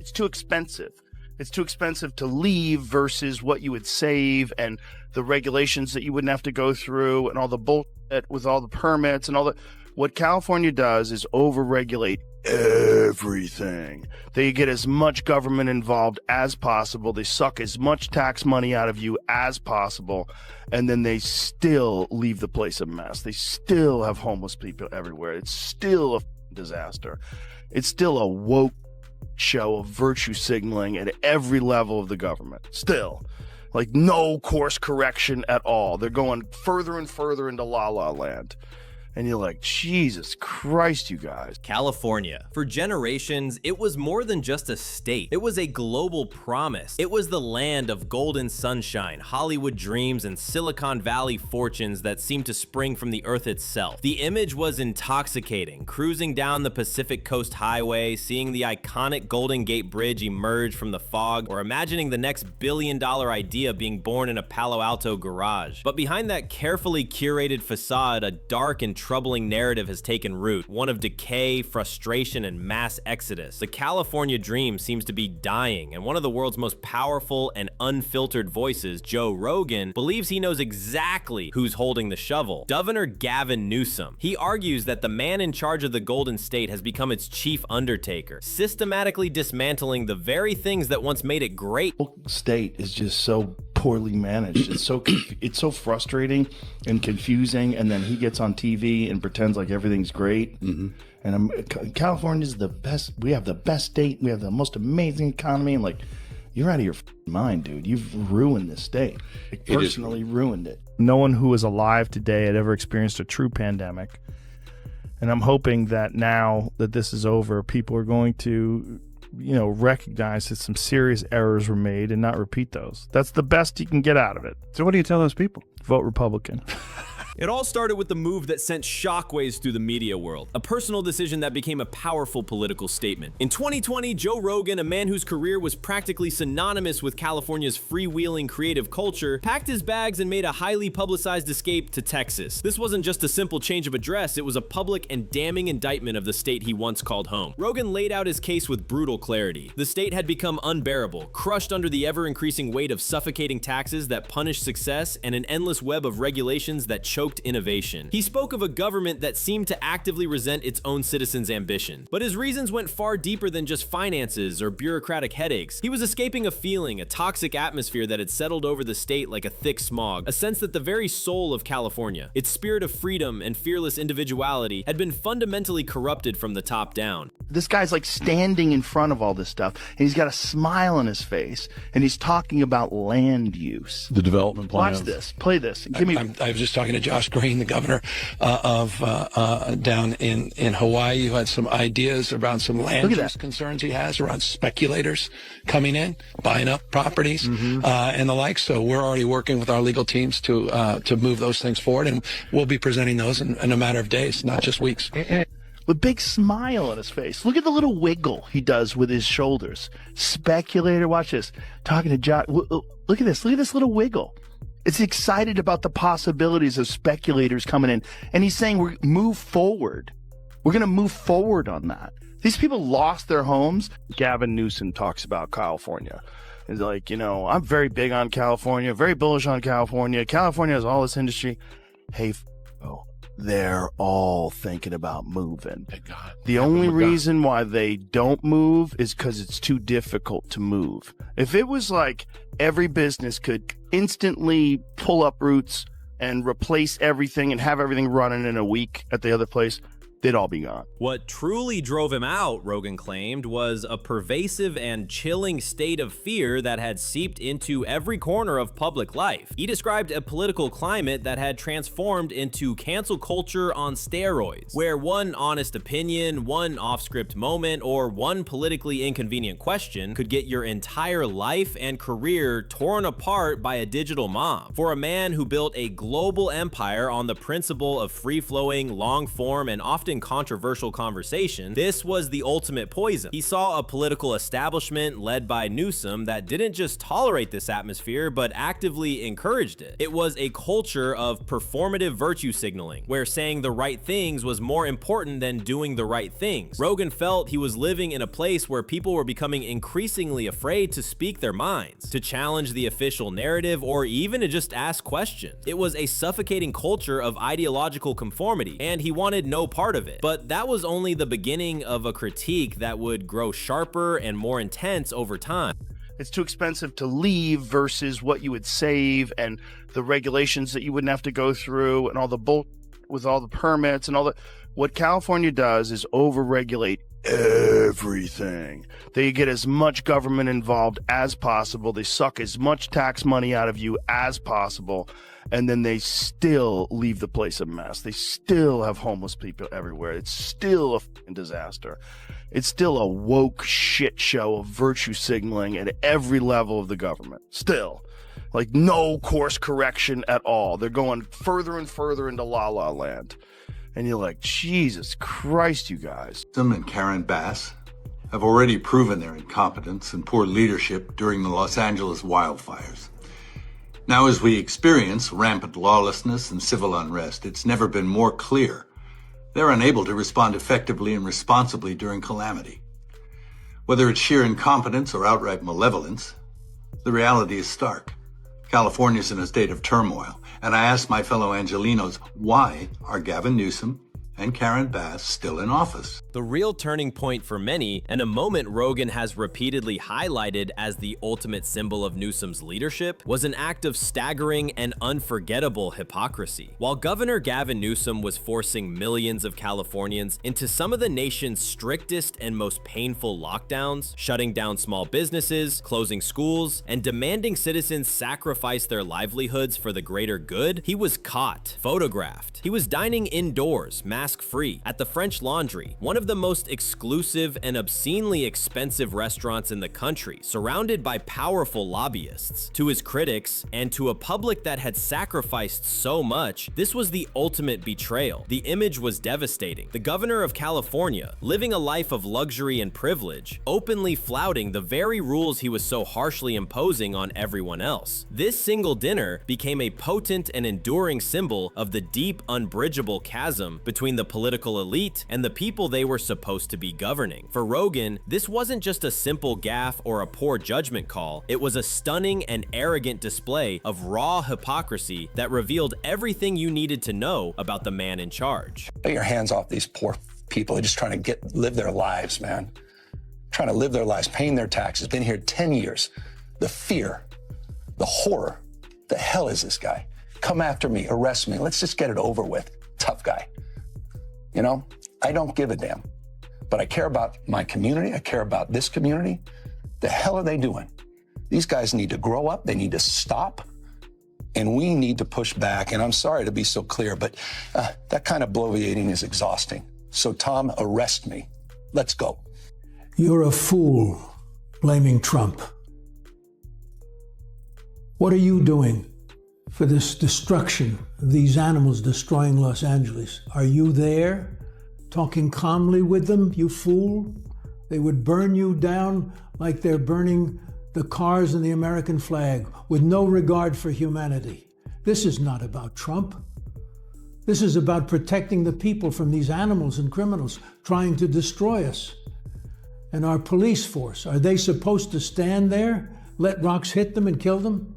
It's too expensive. It's too expensive to leave versus what you would save and the regulations that you wouldn't have to go through and all the bullshit with all the permits and all the. What California does is overregulate everything. They get as much government involved as possible. They suck as much tax money out of you as possible. And then they still leave the place a mess. They still have homeless people everywhere. It's still a disaster. It's still a woke show of virtue signaling at every level of the government. Still. Like no course correction at all. They're going further and further into La La Land. And you're like, Jesus Christ, you guys. California. For generations, it was more than just a state. It was a global promise. It was the land of golden sunshine, Hollywood dreams, and Silicon Valley fortunes that seemed to spring from the earth itself. The image was intoxicating, cruising down the Pacific Coast Highway, seeing the iconic Golden Gate Bridge emerge from the fog, or imagining the next billion-dollar idea being born in a Palo Alto garage. But behind that carefully curated facade, a dark and troubling narrative has taken root, one of decay, frustration, and mass exodus. The California dream seems to be dying, and one of the world's most powerful and unfiltered voices, Joe Rogan, believes he knows exactly who's holding the shovel: Governor Gavin Newsom. He argues that the man in charge of the Golden State has become its chief undertaker, systematically dismantling the very things that once made it great. State is just so poorly managed. It's so frustrating and confusing, and then he gets on TV and pretends like everything's great. And California's the best. We have the best state. We have the most amazing economy. And like, you're out of your mind, dude. You've ruined this state. Like, personally ruined it. No one who is alive today had ever experienced a true pandemic. And I'm hoping that now that this is over, people are going to, recognize that some serious errors were made and not repeat those. That's the best you can get out of it. So what do you tell those people? Vote Republican. It all started with the move that sent shockwaves through the media world, a personal decision that became a powerful political statement. In 2020, Joe Rogan, a man whose career was practically synonymous with California's freewheeling creative culture, packed his bags and made a highly publicized escape to Texas. This wasn't just a simple change of address, it was a public and damning indictment of the state he once called home. Rogan laid out his case with brutal clarity. The state had become unbearable, crushed under the ever-increasing weight of suffocating taxes that punished success and an endless web of regulations that choked innovation. He spoke of a government that seemed to actively resent its own citizens' ambition. But his reasons went far deeper than just finances or bureaucratic headaches. He was escaping a feeling, a toxic atmosphere that had settled over the state like a thick smog, a sense that the very soul of California, its spirit of freedom and fearless individuality, had been fundamentally corrupted from the top down. This guy's like standing in front of all this stuff, and he's got a smile on his face, and he's talking about land use. The development plan. Watch this. Play this. I was just talking to Josh Green, the governor of down in Hawaii, who had some ideas around some land use concerns he has around speculators coming in, buying up properties, and the like. So we're already working with our legal teams to move those things forward, and we'll be presenting those in a matter of days, not just weeks. With a big smile on his face. Look at the little wiggle he does with his shoulders. Speculator, watch this. Talking to Josh. Look at this. Look at this little wiggle. It's excited about the possibilities of speculators coming in. And he's saying we're move forward. We're going to move forward on that. These people lost their homes. Gavin Newsom talks about California. He's like, I'm very big on California, very bullish on California. California has all this industry. Hey, they're all thinking about moving. The only reason why they don't move is because it's too difficult to move. If it was like every business could instantly pull up roots and replace everything and have everything running in a week at the other place, they'd all be gone. What truly drove him out, Rogan claimed, was a pervasive and chilling state of fear that had seeped into every corner of public life. He described a political climate that had transformed into cancel culture on steroids, where one honest opinion, one off-script moment, or one politically inconvenient question could get your entire life and career torn apart by a digital mob. For a man who built a global empire on the principle of free-flowing, long-form, and often often controversial conversation, this was the ultimate poison. He saw a political establishment led by Newsom that didn't just tolerate this atmosphere, but actively encouraged it. It was a culture of performative virtue signaling, where saying the right things was more important than doing the right things. Rogan felt he was living in a place where people were becoming increasingly afraid to speak their minds, to challenge the official narrative, or even to just ask questions. It was a suffocating culture of ideological conformity, and he wanted no part of it. But that was only the beginning of a critique that would grow sharper and more intense over time. It's too expensive to leave versus what you would save, and the regulations that you wouldn't have to go through, and all the with all the permits and all the. What California does is overregulate everything. They get as much government involved as possible. They suck as much tax money out of you as possible, and then they still leave the place a mess. They still have homeless people everywhere. It's still a fucking disaster. It's still a woke shit show of virtue signaling at every level of the government. Still. Like, no course correction at all. They're going further and further into La La Land. And you're like, Jesus Christ, you guys. Newsom and Karen Bass have already proven their incompetence and poor leadership during the Los Angeles wildfires. Now, as we experience rampant lawlessness and civil unrest, it's never been more clear they're unable to respond effectively and responsibly during calamity. Whether it's sheer incompetence or outright malevolence, the reality is stark. California's in a state of turmoil, and I ask my fellow Angelenos, why are Gavin Newsom and Karen Bass still in office? The real turning point for many, and a moment Rogan has repeatedly highlighted as the ultimate symbol of Newsom's leadership, was an act of staggering and unforgettable hypocrisy. While Governor Gavin Newsom was forcing millions of Californians into some of the nation's strictest and most painful lockdowns, shutting down small businesses, closing schools, and demanding citizens sacrifice their livelihoods for the greater good, he was caught, photographed. He was dining indoors, mask-free, at the French Laundry, one of the most exclusive and obscenely expensive restaurants in the country, surrounded by powerful lobbyists. To his critics, and to a public that had sacrificed so much, this was the ultimate betrayal. The image was devastating. The governor of California, living a life of luxury and privilege, openly flouting the very rules he was so harshly imposing on everyone else. This single dinner became a potent and enduring symbol of the deep, unbridgeable chasm between the political elite and the people they were supposed to be governing. For Rogan, this wasn't just a simple gaffe or a poor judgment call. It was a stunning and arrogant display of raw hypocrisy that revealed everything you needed to know about the man in charge. Get your hands off these poor people. They're just trying to live their lives, man. Trying to live their lives, paying their taxes. Been here 10 years. The fear, the horror. The hell is this guy? Come after me, arrest me. Let's just get it over with. Tough guy. You know, I don't give a damn, but I care about my community. I care about this community. The hell are they doing? These guys need to grow up. They need to stop, and we need to push back. And I'm sorry to be so clear, but that kind of bloviating is exhausting. So Tom, arrest me. Let's go. You're a fool blaming Trump. What are you doing for this destruction of these animals destroying Los Angeles? Are you there, talking calmly with them, you fool? They would burn you down like they're burning the cars and the American flag, with no regard for humanity. This is not about Trump. This is about protecting the people from these animals and criminals trying to destroy us. And our police force, are they supposed to stand there, let rocks hit them and kill them?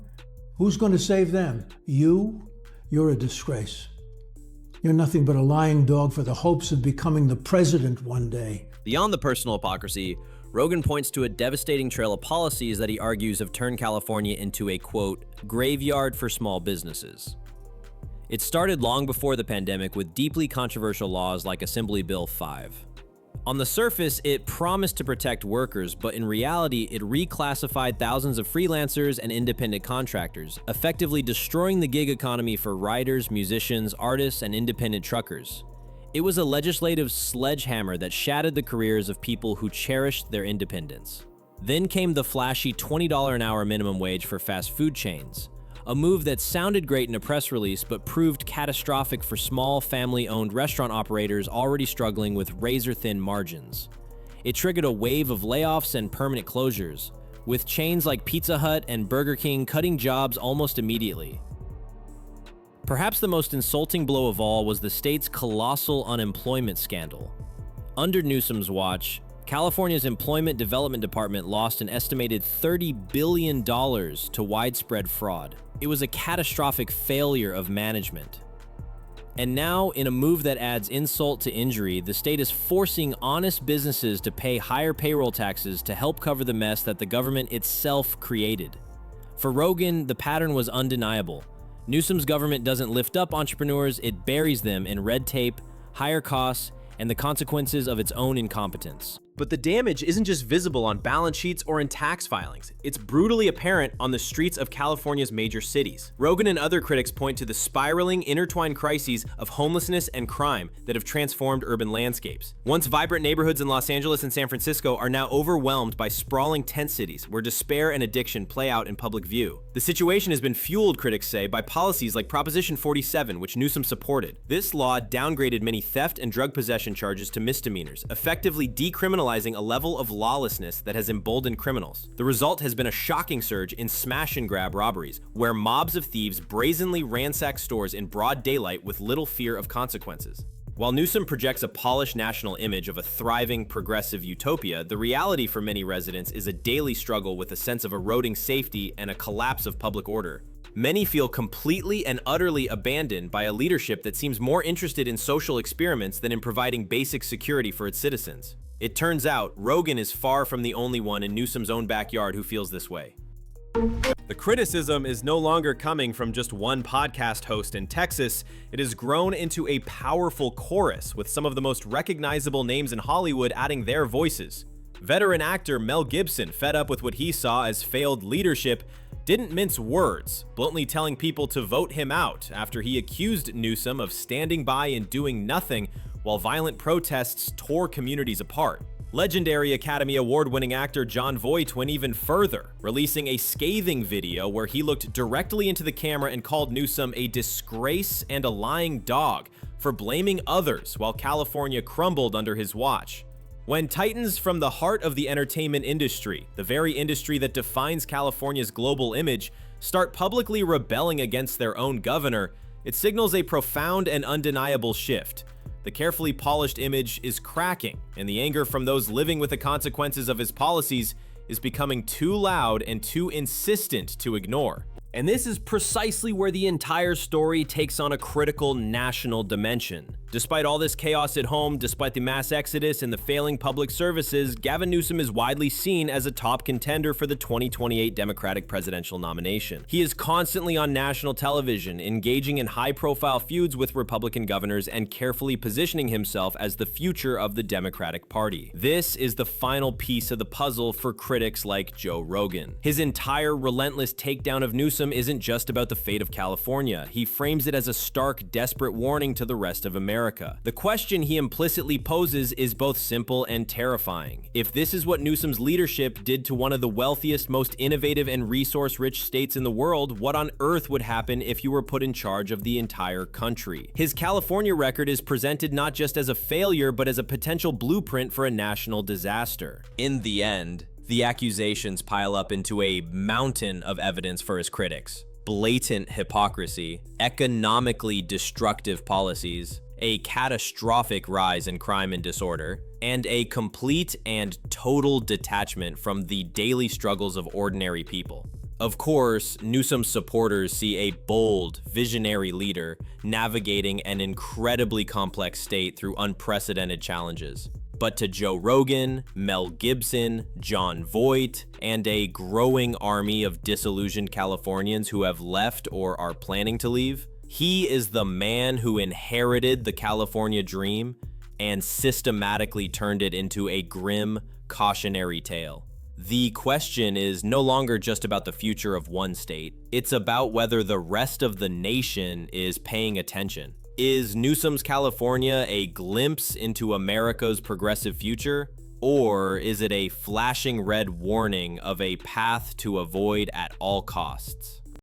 Who's going to save them? You? You're a disgrace. You're nothing but a lying dog for the hopes of becoming the president one day. Beyond the personal hypocrisy, Rogan points to a devastating trail of policies that he argues have turned California into a, quote, graveyard for small businesses. It started long before the pandemic with deeply controversial laws like Assembly Bill 5. On the surface, it promised to protect workers, but in reality, it reclassified thousands of freelancers and independent contractors, effectively destroying the gig economy for writers, musicians, artists, and independent truckers. It was a legislative sledgehammer that shattered the careers of people who cherished their independence. Then came the flashy $20 an hour minimum wage for fast food chains, a move that sounded great in a press release but proved catastrophic for small, family-owned restaurant operators already struggling with razor-thin margins. It triggered a wave of layoffs and permanent closures, with chains like Pizza Hut and Burger King cutting jobs almost immediately. Perhaps the most insulting blow of all was the state's colossal unemployment scandal. Under Newsom's watch, California's Employment Development Department lost an estimated $30 billion to widespread fraud. It was a catastrophic failure of management. And now, in a move that adds insult to injury, the state is forcing honest businesses to pay higher payroll taxes to help cover the mess that the government itself created. For Rogan, the pattern was undeniable. Newsom's government doesn't lift up entrepreneurs, it buries them in red tape, higher costs, and the consequences of its own incompetence. But the damage isn't just visible on balance sheets or in tax filings. It's brutally apparent on the streets of California's major cities. Rogan and other critics point to the spiraling, intertwined crises of homelessness and crime that have transformed urban landscapes. Once vibrant neighborhoods in Los Angeles and San Francisco are now overwhelmed by sprawling tent cities where despair and addiction play out in public view. The situation has been fueled, critics say, by policies like Proposition 47, which Newsom supported. This law downgraded many theft and drug possession charges to misdemeanors, effectively decriminalizing a level of lawlessness that has emboldened criminals. The result has been a shocking surge in smash-and-grab robberies, where mobs of thieves brazenly ransack stores in broad daylight with little fear of consequences. While Newsom projects a polished national image of a thriving, progressive utopia, the reality for many residents is a daily struggle with a sense of eroding safety and a collapse of public order. Many feel completely and utterly abandoned by a leadership that seems more interested in social experiments than in providing basic security for its citizens. It turns out, Rogan is far from the only one in Newsom's own backyard who feels this way. The criticism is no longer coming from just one podcast host in Texas. It has grown into a powerful chorus, with some of the most recognizable names in Hollywood adding their voices. Veteran actor Mel Gibson, fed up with what he saw as failed leadership, didn't mince words, bluntly telling people to vote him out after he accused Newsom of standing by and doing nothing while violent protests tore communities apart. Legendary Academy Award-winning actor Jon Voight went even further, releasing a scathing video where he looked directly into the camera and called Newsom a disgrace and a lying dog for blaming others while California crumbled under his watch. When titans from the heart of the entertainment industry, the very industry that defines California's global image, start publicly rebelling against their own governor, it signals a profound and undeniable shift. The carefully polished image is cracking, and the anger from those living with the consequences of his policies is becoming too loud and too insistent to ignore. And this is precisely where the entire story takes on a critical national dimension. Despite all this chaos at home, despite the mass exodus and the failing public services, Gavin Newsom is widely seen as a top contender for the 2028 Democratic presidential nomination. He is constantly on national television, engaging in high-profile feuds with Republican governors and carefully positioning himself as the future of the Democratic Party. This is the final piece of the puzzle for critics like Joe Rogan. His entire relentless takedown of Newsom isn't just about the fate of California. He frames it as a stark, desperate warning to the rest of America. The question he implicitly poses is both simple and terrifying. If this is what Newsom's leadership did to one of the wealthiest, most innovative, and resource-rich states in the world, what on earth would happen if you were put in charge of the entire country? His California record is presented not just as a failure, but as a potential blueprint for a national disaster. In the end, the accusations pile up into a mountain of evidence for his critics. Blatant hypocrisy, economically destructive policies, a catastrophic rise in crime and disorder, and a complete and total detachment from the daily struggles of ordinary people. Of course, Newsom's supporters see a bold, visionary leader navigating an incredibly complex state through unprecedented challenges. But to Joe Rogan, Mel Gibson, Jon Voight, and a growing army of disillusioned Californians who have left or are planning to leave, he is the man who inherited the California dream and systematically turned it into a grim, cautionary tale. The question is no longer just about the future of one state. It's about whether the rest of the nation is paying attention. Is Newsom's California a glimpse into America's progressive future? Or is it a flashing red warning of a path to avoid at all costs?